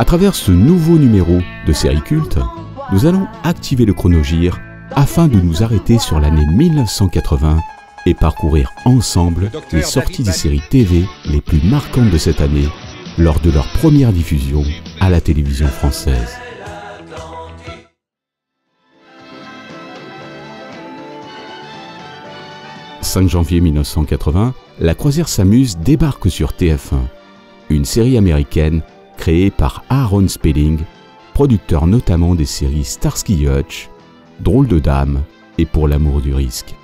À travers ce nouveau numéro de série culte, nous allons activer le chronogire afin de nous arrêter sur l'année 1980 et parcourir ensemble les sorties des séries TV les plus marquantes de cette année lors de leur première diffusion à la télévision française. « 5 janvier 1980, La Croisière s'amuse débarque sur TF1, une série américaine créée par Aaron Spelling, producteur notamment des séries Starsky et Hutch, Drôle de Dame et Pour l'amour du risque.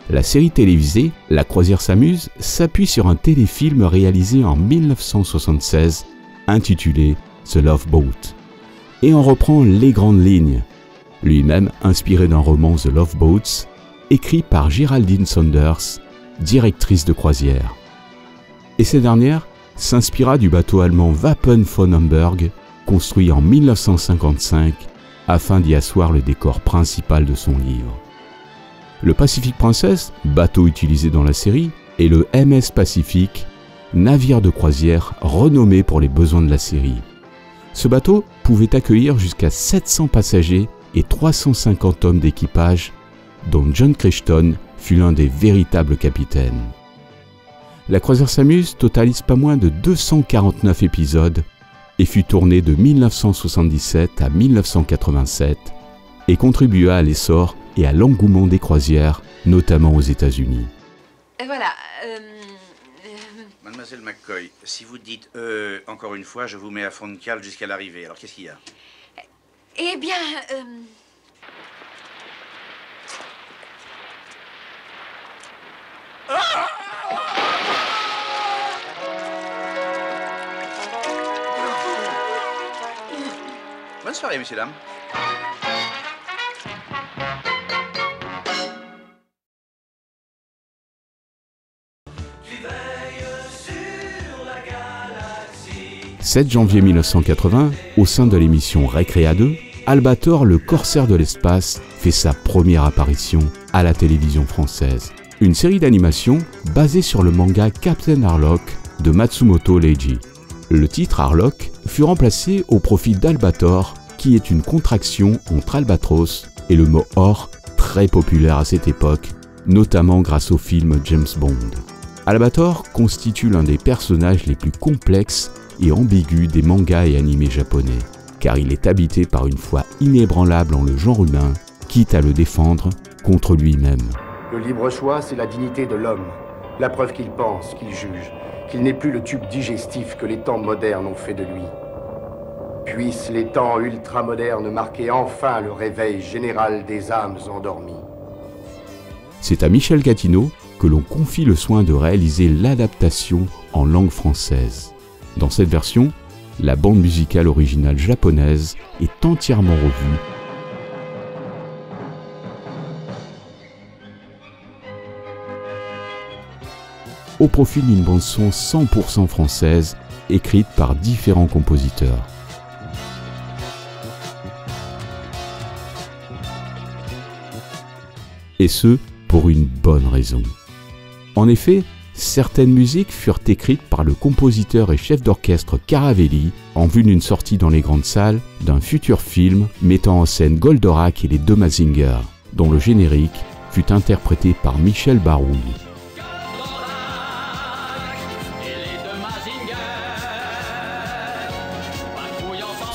La série télévisée La Croisière s'amuse s'appuie sur un téléfilm réalisé en 1976 intitulé The Love Boat et en reprend les grandes lignes, lui-même inspiré d'un roman The Love Boats écrit par Geraldine Saunders, directrice de croisière. Et cette dernière s'inspira du bateau allemand Wappen von Hamburg, construit en 1955 afin d'y asseoir le décor principal de son livre. Le Pacific Princess, bateau utilisé dans la série, et le MS Pacific, navire de croisière renommé pour les besoins de la série. Ce bateau pouvait accueillir jusqu'à 700 passagers et 350 hommes d'équipage, dont John Crichton fut l'un des véritables capitaines. La Croisière s'amuse totalise pas moins de 249 épisodes et fut tournée de 1977 à 1987 et contribua à l'essor et à l'engouement des croisières, notamment aux États-Unis. Voilà. Mademoiselle McCoy, si vous dites encore une fois, je vous mets à fond de cale jusqu'à l'arrivée. Alors qu'est-ce qu'il y a? Eh bien, Bonne soirée, messieurs, dames. « 7 janvier 1980, au sein de l'émission Récréa 2, Albator, le corsaire de l'espace, fait sa première apparition à la télévision française. Une série d'animation basée sur le manga Captain Harlock de Matsumoto Leiji. Le titre Harlock fut remplacé au profit d'Albator, qui est une contraction entre Albatros et le mot or, très populaire à cette époque, notamment grâce au film James Bond. Albator constitue l'un des personnages les plus complexes et ambigus des mangas et animés japonais, car il est habité par une foi inébranlable en le genre humain, quitte à le défendre contre lui-même. Le libre choix, c'est la dignité de l'homme. La preuve qu'il pense, qu'il juge, qu'il n'est plus le tube digestif que les temps modernes ont fait de lui. Puissent les temps ultramodernes marquer enfin le réveil général des âmes endormies. C'est à Michel Gatineau que l'on confie le soin de réaliser l'adaptation en langue française. Dans cette version, la bande musicale originale japonaise est entièrement revue au profit d'une bande-son 100% française, écrite par différents compositeurs. Et ce, pour une bonne raison. En effet, certaines musiques furent écrites par le compositeur et chef d'orchestre Caravelli en vue d'une sortie dans les grandes salles d'un futur film mettant en scène Goldorak et les deux Mazinger, dont le générique fut interprété par Michel Barouille.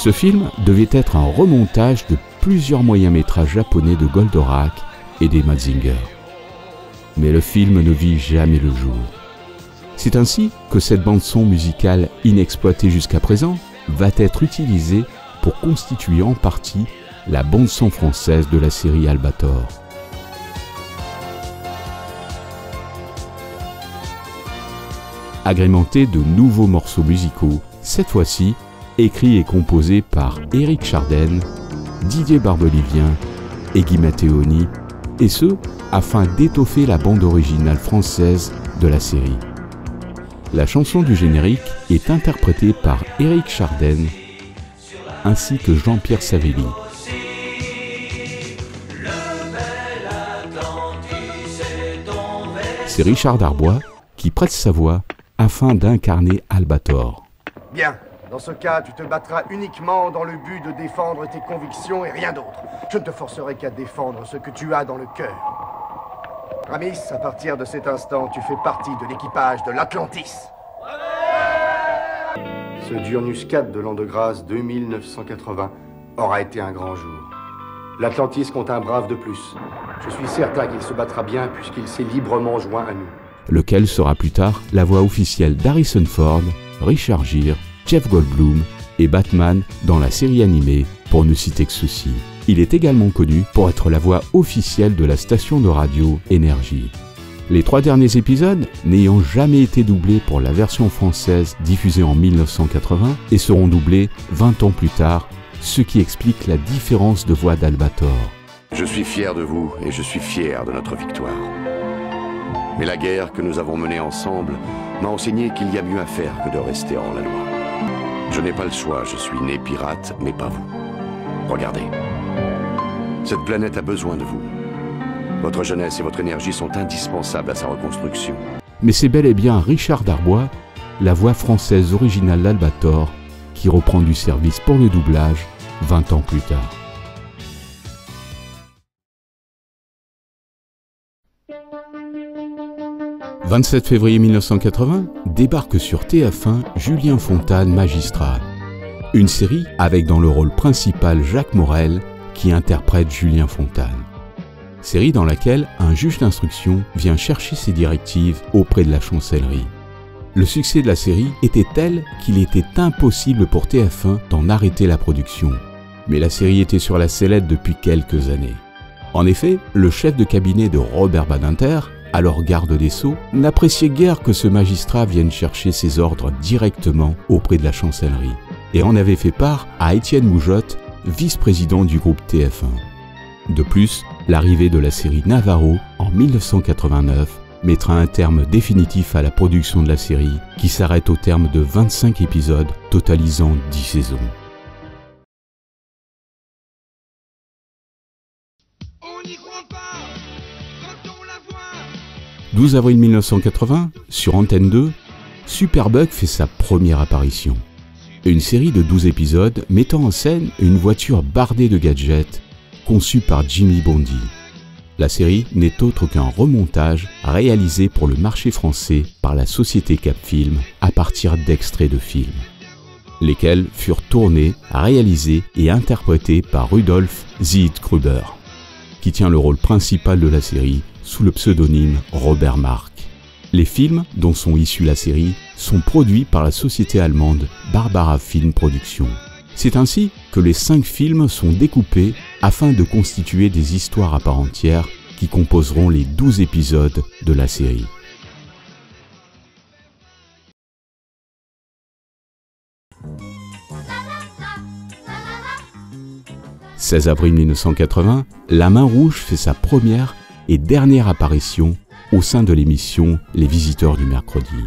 Ce film devait être un remontage de plusieurs moyens-métrages japonais de Goldorak et des Mazinger. Mais le film ne vit jamais le jour. C'est ainsi que cette bande-son musicale inexploitée jusqu'à présent va être utilisée pour constituer en partie la bande-son française de la série Albator. Agrémentée de nouveaux morceaux musicaux, cette fois-ci écrits et composés par Éric Chardin, Didier Barbelivien et Guy Matteoni, et ce, afin d'étoffer la bande originale française de la série. La chanson du générique est interprétée par Éric Chardin ainsi que Jean-Pierre Savelli. C'est Richard Darbois qui prête sa voix afin d'incarner Albator. Bien, Dans ce cas, tu te battras uniquement dans le but de défendre tes convictions et rien d'autre. Je ne te forcerai qu'à défendre ce que tu as dans le cœur. Ramis, à partir de cet instant, tu fais partie de l'équipage de l'Atlantis. Ce Diurnus 4 de l'an de grâce 2980 aura été un grand jour. L'Atlantis compte un brave de plus. Je suis certain qu'il se battra bien puisqu'il s'est librement joint à nous. Lequel sera plus tard la voix officielle d'Harrison Ford, Richard Gere, Jeff Goldblum et Batman dans la série animée, pour ne citer que ceux-ci. Il est également connu pour être la voix officielle de la station de radio Énergie. Les 3 derniers épisodes n'ayant jamais été doublés pour la version française diffusée en 1980 et seront doublés 20 ans plus tard, ce qui explique la différence de voix d'Albator. Je suis fier de vous et je suis fier de notre victoire. Mais la guerre que nous avons menée ensemble m'a enseigné qu'il y a mieux à faire que de rester hors la loi. Je n'ai pas le choix, je suis né pirate, mais pas vous. Regardez. Cette planète a besoin de vous. Votre jeunesse et votre énergie sont indispensables à sa reconstruction. Mais c'est bel et bien Richard Darbois, la voix française originale d'Albator, qui reprend du service pour le doublage 20 ans plus tard. « 27 février 1980, débarque sur TF1 Julien Fontane, magistrat. Une série avec dans le rôle principal Jacques Morel, qui interprète Julien Fontane. Série dans laquelle un juge d'instruction vient chercher ses directives auprès de la chancellerie. Le succès de la série était tel qu'il était impossible pour TF1 d'en arrêter la production. Mais la série était sur la sellette depuis quelques années. En effet, le chef de cabinet de Robert Badinter, alors garde des Sceaux, n'appréciait guère que ce magistrat vienne chercher ses ordres directement auprès de la chancellerie, et en avait fait part à Étienne Moujotte, vice-président du groupe TF1. De plus, l'arrivée de la série Navarro en 1989 mettra un terme définitif à la production de la série, qui s'arrête au terme de 25 épisodes totalisant 10 saisons. On n'y croit pas quand on la voit. 12 avril 1980, sur Antenne 2, Superbug fait sa première apparition. Une série de 12 épisodes mettant en scène une voiture bardée de gadgets conçue par Jimmy Bondy. La série n'est autre qu'un remontage réalisé pour le marché français par la société Capfilm à partir d'extraits de films, lesquels furent tournés, réalisés et interprétés par Rudolf Zietgruber, qui tient le rôle principal de la série sous le pseudonyme Robert Mark. Les films dont sont issus la série sont produits par la société allemande Barbara Film Productions. C'est ainsi que les 5 films sont découpés afin de constituer des histoires à part entière qui composeront les 12 épisodes de la série. « 16 avril 1980, La Main Rouge fait sa première et dernière apparition au sein de l'émission Les Visiteurs du Mercredi.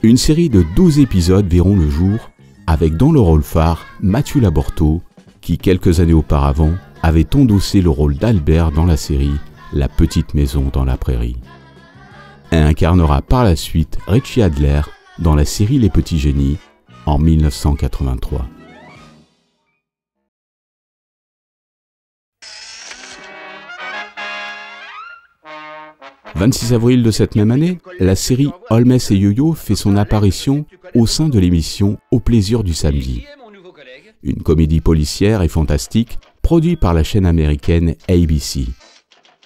Une série de 12 épisodes verront le jour avec dans le rôle phare Mathieu Laborto, qui quelques années auparavant avait endossé le rôle d'Albert dans la série La Petite Maison dans la Prairie. Et incarnera par la suite Richie Adler dans la série Les Petits Génies en 1983. « 26 avril de cette même année, la série Holmes et Yo-Yo fait son apparition au sein de l'émission Au plaisir du samedi. Une comédie policière et fantastique produite par la chaîne américaine ABC.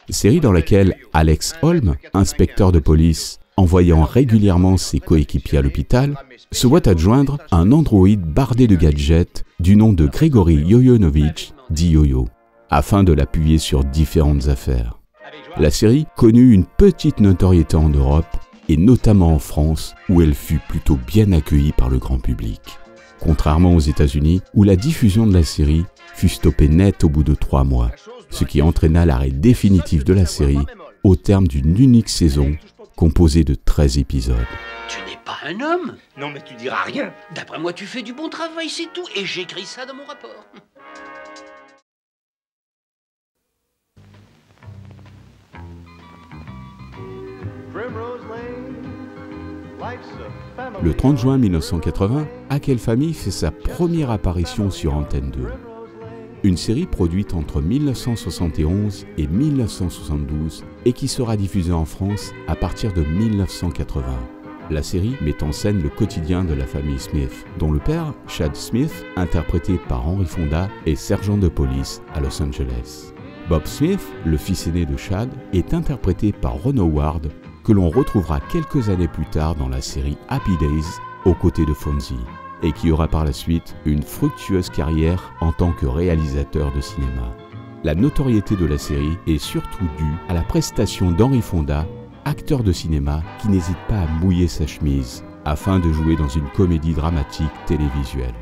Série dans laquelle Alex Holmes, inspecteur de police, envoyant régulièrement ses coéquipiers à l'hôpital, se voit adjoindre un androïde bardé de gadgets du nom de Gregory Yoyonovitch, dit Yo-Yo, afin de l'appuyer sur différentes affaires. La série connut une petite notoriété en Europe, et notamment en France, où elle fut plutôt bien accueillie par le grand public. Contrairement aux États-Unis, où la diffusion de la série fut stoppée net au bout de 3 mois, ce qui entraîna l'arrêt définitif de la série au terme d'une unique saison composée de 13 épisodes. Tu n'es pas un homme? Non mais tu diras rien. D'après moi, tu fais du bon travail, c'est tout, et j'écris ça dans mon rapport. Le 30 juin 1980, Hack Family fait sa première apparition sur Antenne 2. Une série produite entre 1971 et 1972 et qui sera diffusée en France à partir de 1980. La série met en scène le quotidien de la famille Smith, dont le père, Chad Smith, interprété par Henry Fonda, est sergent de police à Los Angeles. Bob Smith, le fils aîné de Chad, est interprété par Ron Howard, que l'on retrouvera quelques années plus tard dans la série Happy Days, aux côtés de Fonzie, et qui aura par la suite une fructueuse carrière en tant que réalisateur de cinéma. La notoriété de la série est surtout due à la prestation d'Henry Fonda, acteur de cinéma qui n'hésite pas à mouiller sa chemise afin de jouer dans une comédie dramatique télévisuelle.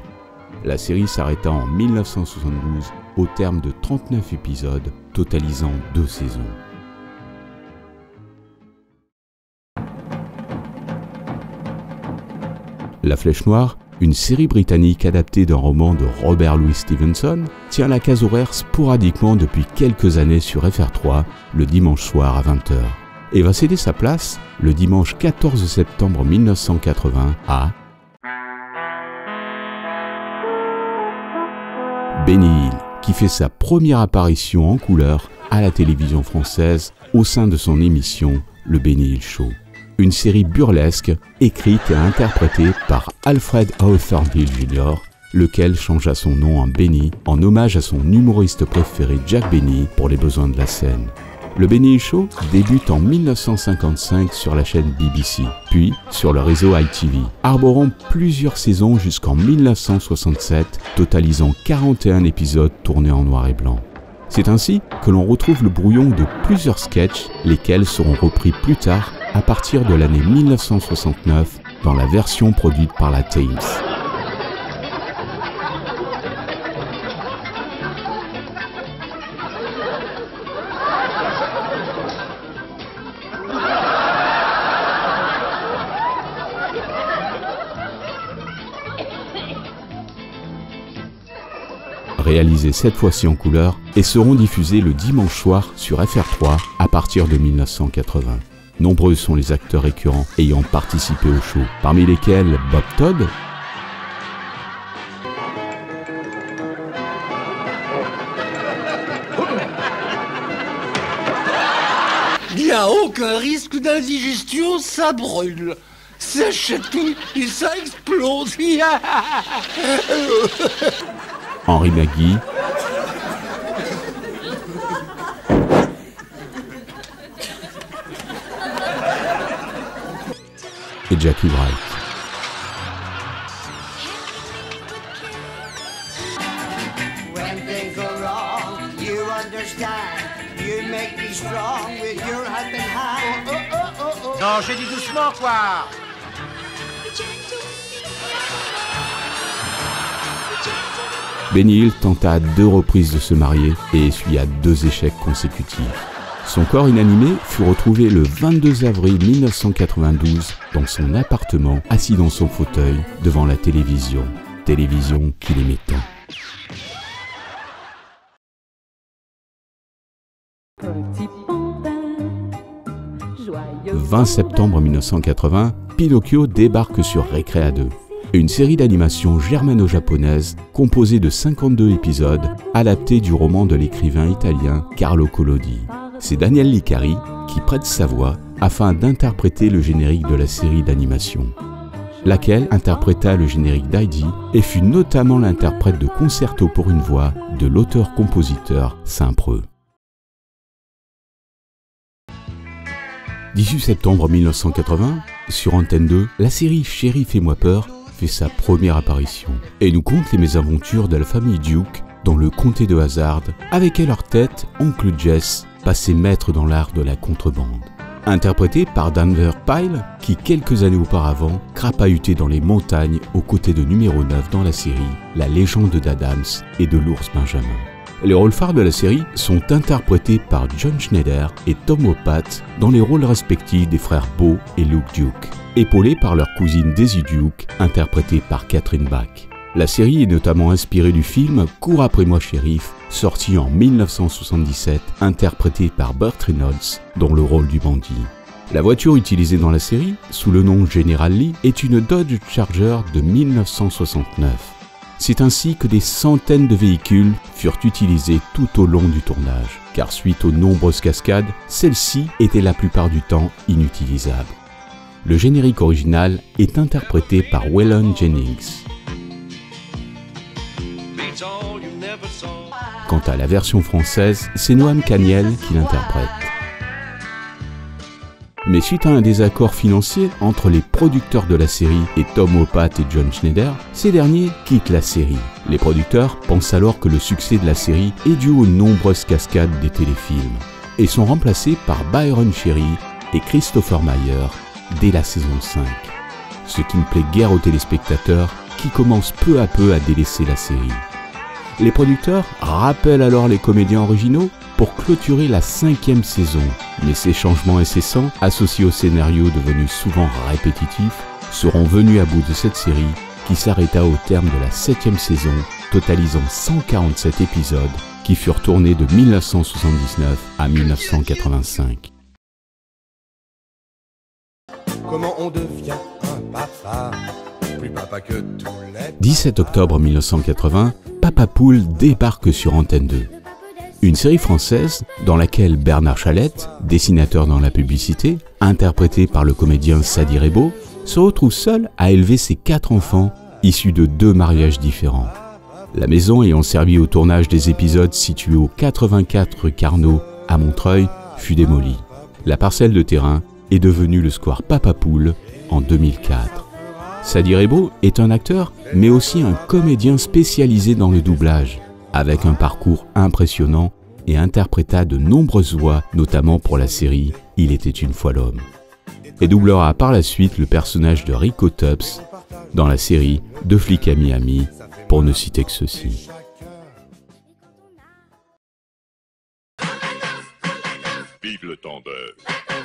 La série s'arrêta en 1972 au terme de 39 épisodes, totalisant 2 saisons. La Flèche Noire, une série britannique adaptée d'un roman de Robert Louis Stevenson, tient la case horaire sporadiquement depuis quelques années sur FR3, le dimanche soir à 20h. Et va céder sa place le dimanche 14 septembre 1980 à Benny Hill, qui fait sa première apparition en couleur à la télévision française au sein de son émission Le Benny Hill Show. Une série burlesque écrite et interprétée par Alfred Thornhill Jr., lequel changea son nom en Benny en hommage à son humoriste préféré Jack Benny pour les besoins de la scène. Le Benny Hill Show débute en 1955 sur la chaîne BBC, puis sur le réseau ITV, arborant plusieurs saisons jusqu'en 1967, totalisant 41 épisodes tournés en noir et blanc. C'est ainsi que l'on retrouve le brouillon de plusieurs sketchs, lesquels seront repris plus tard à partir de l'année 1969 dans la version produite par la Thames. Réalisés cette fois-ci en couleur et seront diffusés le dimanche soir sur FR3 à partir de 1980. Nombreux sont les acteurs récurrents ayant participé au show, parmi lesquels Bob Todd, Il n'y a aucun risque d'indigestion, ça brûle. Ça chatouille et ça explose. Henry McGee, et Jackie Wright. When things go wrong, you understand. You make me strong with your helping hand. Non, j'ai dit doucement, quoi. Benny Hill tenta à 2 reprises de se marier et essuya 2 échecs consécutifs. Son corps inanimé fut retrouvé le 22 avril 1992 dans son appartement, assis dans son fauteuil devant la télévision qu'il aimait tant. 20 septembre 1980, Pinocchio débarque sur Recrea 2. Une série d'animation germano-japonaise composée de 52 épisodes adaptés du roman de l'écrivain italien Carlo Collodi. C'est Daniel Licari qui prête sa voix afin d'interpréter le générique de la série d'animation, laquelle interpréta le générique d'Heidi et fut notamment l'interprète de Concerto pour une voix de l'auteur-compositeur Saint-Preux. 18 septembre 1980, sur Antenne 2, la série Chérie fais-moi peur fait sa première apparition et nous conte les mésaventures de la famille Duke dans le comté de Hazard, avec à leur tête Oncle Jess, passé maître dans l'art de la contrebande. Interprété par Denver Pyle, qui quelques années auparavant crapahutait dans les montagnes aux côtés de numéro 9 dans la série La légende d'Adams et de l'ours Benjamin. Les rôles phares de la série sont interprétés par John Schneider et Tom Wopat dans les rôles respectifs des frères Bo et Luke Duke, épaulés par leur cousine Daisy Duke, interprétée par Catherine Bach. La série est notamment inspirée du film Cours après moi shérif, sorti en 1977, interprété par Burt Reynolds dans le rôle du bandit. La voiture utilisée dans la série, sous le nom General Lee, est une Dodge Charger de 1969. C'est ainsi que des centaines de véhicules furent utilisés tout au long du tournage, car suite aux nombreuses cascades, celles-ci étaient la plupart du temps inutilisables. Le générique original est interprété par Waylon Jennings. Quant à la version française, c'est Noam Caniel qui l'interprète. Mais suite à un désaccord financier entre les producteurs de la série et Tom Wopat et John Schneider, ces derniers quittent la série. Les producteurs pensent alors que le succès de la série est dû aux nombreuses cascades des téléfilms et sont remplacés par Byron Cherry et Christopher Meyer dès la saison 5. Ce qui ne plaît guère aux téléspectateurs qui commencent peu à peu à délaisser la série. Les producteurs rappellent alors les comédiens originaux pour clôturer la 5e saison, mais ces changements incessants, associés au scénario devenu souvent répétitif, seront venus à bout de cette série qui s'arrêta au terme de la 7e saison, totalisant 147 épisodes qui furent tournés de 1979 à 1985. Comment on devient un papa, plus papa que tous les... 17 octobre 1980, Papa Poule débarque sur Antenne 2. Une série française dans laquelle Bernard Chalette, dessinateur dans la publicité, interprété par le comédien Sadi Rebaud, se retrouve seul à élever ses 4 enfants issus de 2 mariages différents. La maison ayant servi au tournage des épisodes situés au 84 rue Carnot à Montreuil fut démolie. La parcelle de terrain est devenue le square Papa Poule en 2004. Sadi Rebaud est un acteur, mais aussi un comédien spécialisé dans le doublage, avec un parcours impressionnant et interpréta de nombreuses voix, notamment pour la série Il était une fois l'homme. Et doublera par la suite le personnage de Rico Tubbs dans la série Deux flics à Miami, pour ne citer que ceci.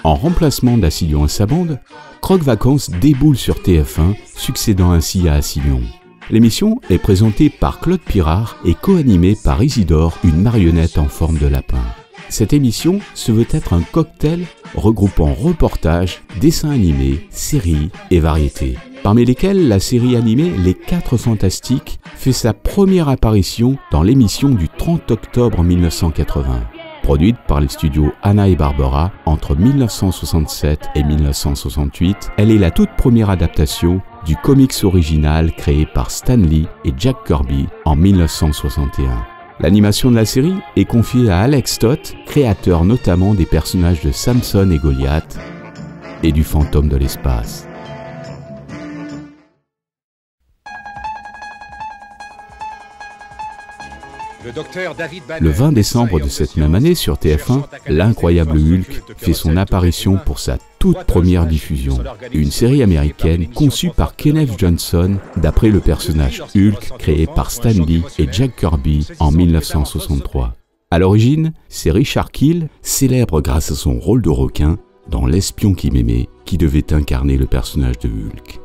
En remplacement d'Assilion à sa bande, Croque Vacances déboule sur TF1, succédant ainsi à Assilion. L'émission est présentée par Claude Pirard et co-animée par Isidore, une marionnette en forme de lapin. Cette émission se veut être un cocktail regroupant reportages, dessins animés, séries et variétés, parmi lesquels la série animée Les 4 Fantastiques fait sa première apparition dans l'émission du 30 octobre 1980. Produite par les studios Hanna-Barbera entre 1967 et 1968, elle est la toute première adaptation du comics original créé par Stan Lee et Jack Kirby en 1961. L'animation de la série est confiée à Alex Stott, créateur notamment des personnages de Samson et Goliath et du fantôme de l'espace. Le 20 décembre de cette même année sur TF1, l'incroyable Hulk fait son apparition pour sa toute première diffusion. Une série américaine conçue par Kenneth Johnson d'après le personnage Hulk créé par Stan Lee et Jack Kirby en 1963. À l'origine, c'est Richard Kiel, célèbre grâce à son rôle de requin dans L'espion qui m'aimait, qui devait incarner le personnage de Hulk.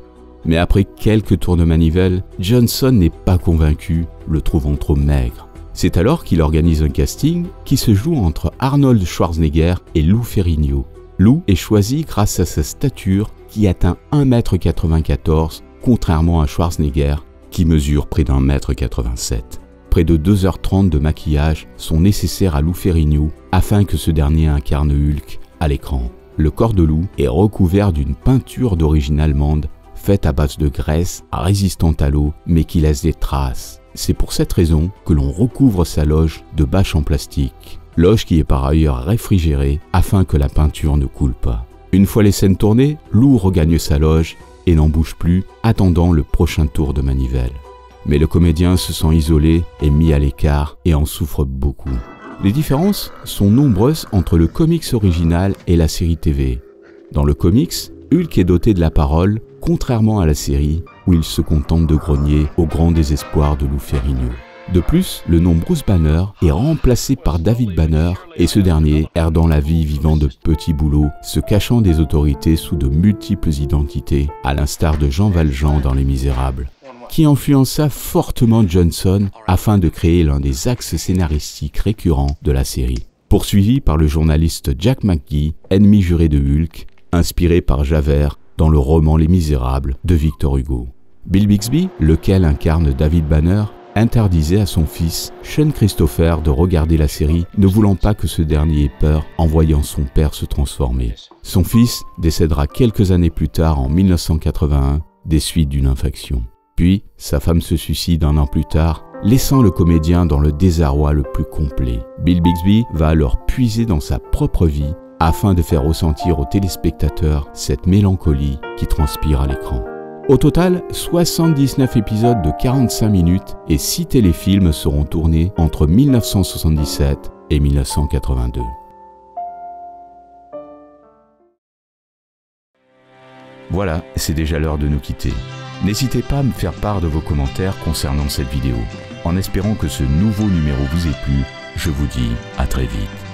Mais après quelques tours de manivelle, Johnson n'est pas convaincu, le trouvant trop maigre. C'est alors qu'il organise un casting qui se joue entre Arnold Schwarzenegger et Lou Ferrigno. Lou est choisi grâce à sa stature qui atteint 1,94 m, contrairement à Schwarzenegger qui mesure près d'1,87 m. Près de 2h30 de maquillage sont nécessaires à Lou Ferrigno afin que ce dernier incarne Hulk à l'écran. Le corps de Lou est recouvert d'une peinture d'origine allemande faite à base de graisse, résistante à l'eau, mais qui laisse des traces. C'est pour cette raison que l'on recouvre sa loge de bâches en plastique. Loge qui est par ailleurs réfrigérée afin que la peinture ne coule pas. Une fois les scènes tournées, Lou regagne sa loge et n'en bouge plus, attendant le prochain tour de manivelle. Mais le comédien se sent isolé et mis à l'écart et en souffre beaucoup. Les différences sont nombreuses entre le comics original et la série TV. Dans le comics, Hulk est doté de la parole, contrairement à la série où il se contente de grogner au grand désespoir de Lou Ferrigno. De plus, le nom Bruce Banner est remplacé par David Banner et ce dernier erre dans la vie vivant de petits boulots, se cachant des autorités sous de multiples identités, à l'instar de Jean Valjean dans Les Misérables, qui influença fortement Johnson afin de créer l'un des axes scénaristiques récurrents de la série. Poursuivi par le journaliste Jack McGee, ennemi juré de Hulk, inspiré par Javert dans le roman Les Misérables de Victor Hugo. Bill Bixby, lequel incarne David Banner, interdisait à son fils, Sean Christopher, de regarder la série, ne voulant pas que ce dernier ait peur en voyant son père se transformer. Son fils décédera quelques années plus tard, en 1981, des suites d'une infection. Puis, sa femme se suicide un an plus tard, laissant le comédien dans le désarroi le plus complet. Bill Bixby va alors puiser dans sa propre vie afin de faire ressentir aux téléspectateurs cette mélancolie qui transpire à l'écran. Au total, 79 épisodes de 45 minutes et 6 téléfilms seront tournés entre 1977 et 1982. Voilà, c'est déjà l'heure de nous quitter. N'hésitez pas à me faire part de vos commentaires concernant cette vidéo. En espérant que ce nouveau numéro vous ait plu, je vous dis à très vite.